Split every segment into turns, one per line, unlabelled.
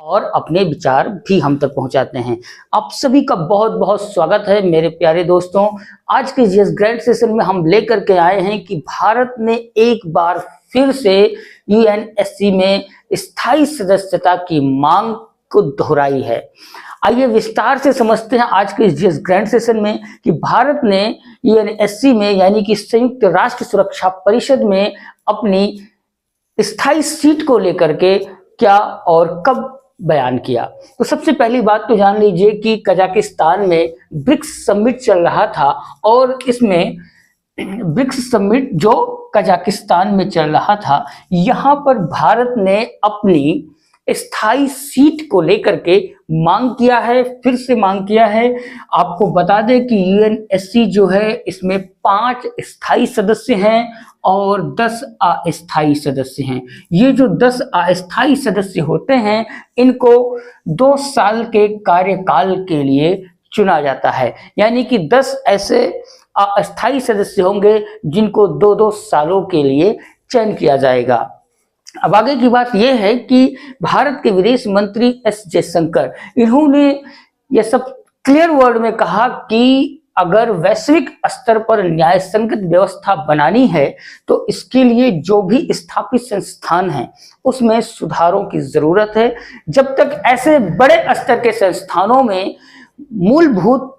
और अपने विचार भी हम तक पहुंचाते हैं। आप सभी का बहुत बहुत स्वागत है मेरे प्यारे दोस्तों। आज के जीएस ग्रैंड सेशन में हम लेकर के आए हैं कि भारत ने एक बार फिर से यूएनएससी में स्थायी सदस्यता की मांग को दोहराई है। आइए विस्तार से समझते हैं आज के जीएस ग्रैंड सेशन में कि भारत ने यूएनएससी में यानी कि संयुक्त राष्ट्र सुरक्षा परिषद में अपनी स्थायी सीट को लेकर के क्या और कब बयान किया। तो सबसे पहली बात तो जान लीजिए कि कजाकिस्तान में ब्रिक्स समिट चल रहा था और इसमें ब्रिक्स समिट जो कजाकिस्तान में चल रहा था, यहाँ पर भारत ने अपनी स्थायी सीट को लेकर के मांग किया है, फिर से मांग किया है। आपको बता दें कि यूएनएससी जो है इसमें 5 स्थायी सदस्य हैं और 10 अस्थायी सदस्य हैं। ये जो 10 अस्थायी सदस्य होते हैं इनको 2 साल के कार्यकाल के लिए चुना जाता है, यानी कि 10 ऐसे अस्थायी सदस्य होंगे जिनको 2-2 सालों के लिए चयन किया जाएगा। अब आगे की बात यह है कि भारत के विदेश मंत्री एस जयशंकर, इन्होंने यह सब क्लियर वर्ड में कहा कि अगर वैश्विक स्तर पर न्याय संगत व्यवस्था बनानी है तो इसके लिए जो भी स्थापित संस्थान हैं उसमें सुधारों की जरूरत है। जब तक ऐसे बड़े स्तर के संस्थानों में मूलभूत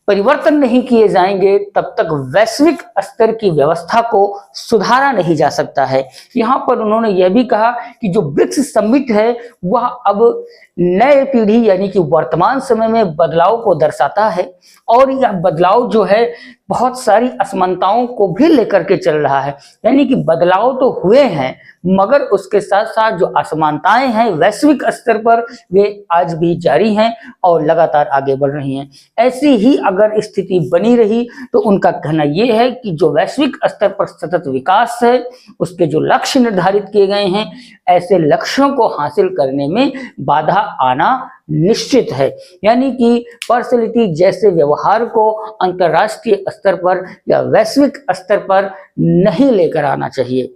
परिवर्तन नहीं किए जाएंगे तब तक वैश्विक स्तर की व्यवस्था को सुधारा नहीं जा सकता है। यहाँ पर उन्होंने यह भी कहा कि जो ब्रिक्स समिट है वह अब नए पीढ़ी यानी कि वर्तमान समय में बदलाव को दर्शाता है और यह बदलाव जो है बहुत सारी असमानताओं को भी लेकर के चल रहा है। यानी कि बदलाव तो हुए हैं मगर उसके साथ साथ जो असमानताएं हैं वैश्विक स्तर पर वे आज भी जारी हैं और लगातार आगे बढ़ रही हैं। ऐसी ही अगर स्थिति बनी रही तो उनका कहना यह है कि जो वैश्विक स्तर पर सतत विकास है उसके जो लक्ष्य निर्धारित किए गए हैं ऐसे लक्ष्यों को हासिल करने में बाधा आना निश्चित है। यानी कि पार्शलिटी जैसे व्यवहार को अंतर्राष्ट्रीय स्तर पर या वैश्विक स्तर पर नहीं लेकर आना चाहिए।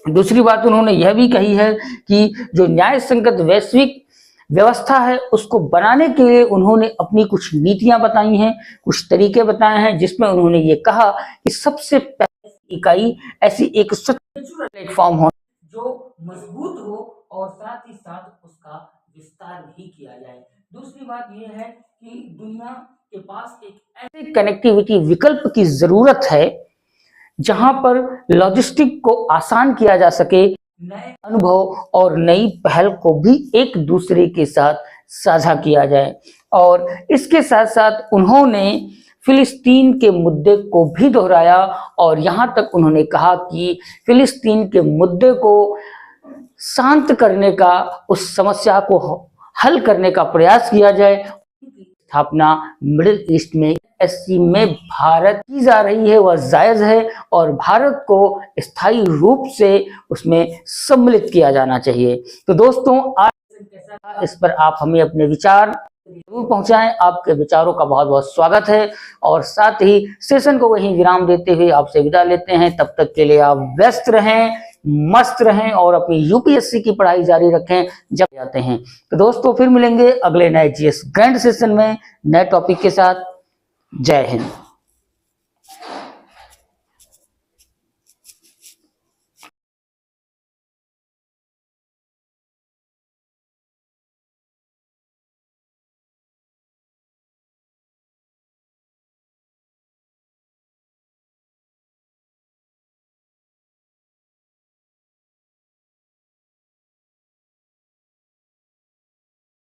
दूसरी बात उन्होंने यह भी कही है कि जो न्याय संगत वैश्विक व्यवस्था है उसको बनाने के लिए उन्होंने अपनी कुछ नीतियां बताई हैं, कुछ तरीके बताए हैं, जिसमें उन्होंने ये कहा कि सबसे पहली इकाई ऐसी एक स्ट्रक्चरल प्लेटफॉर्म हो जो मजबूत हो और साथ ही साथ उसका विस्तार भी किया जाए। दूसरी बात यह है कि दुनिया के पास एक ऐसे कनेक्टिविटी विकल्प की जरूरत है जहां पर लॉजिस्टिक को आसान किया जा सके, नए अनुभव और नई पहल को भी एक दूसरे के साथ साझा किया जाए। और इसके साथ साथ उन्होंने फिलिस्तीन के मुद्दे को भी दोहराया और यहाँ तक उन्होंने कहा कि फिलिस्तीन के मुद्दे को शांत करने का, उस समस्या को हल करने का प्रयास किया जाए। स्थापना मिडिल ईस्ट में एससी में भारत की जा रही है वह जायज है और भारत को स्थायी रूप से उसमें सम्मिलित किया जाना चाहिए। तो दोस्तों आज इस पर आप हमें अपने विचार जरूर पहुंचाएं। आपके विचारों का बहुत बहुत स्वागत है और साथ ही सेशन को वहीं विराम देते हुए आपसे विदा लेते हैं। तब तक के लिए आप व्यस्त रहें, मस्त रहें और अपनी यूपीएससी की पढ़ाई जारी रखें जब जाते हैं। तो दोस्तों फिर मिलेंगे अगले नए जीएस ग्रैंड सेशन में नए टॉपिक के साथ। जय हिंद।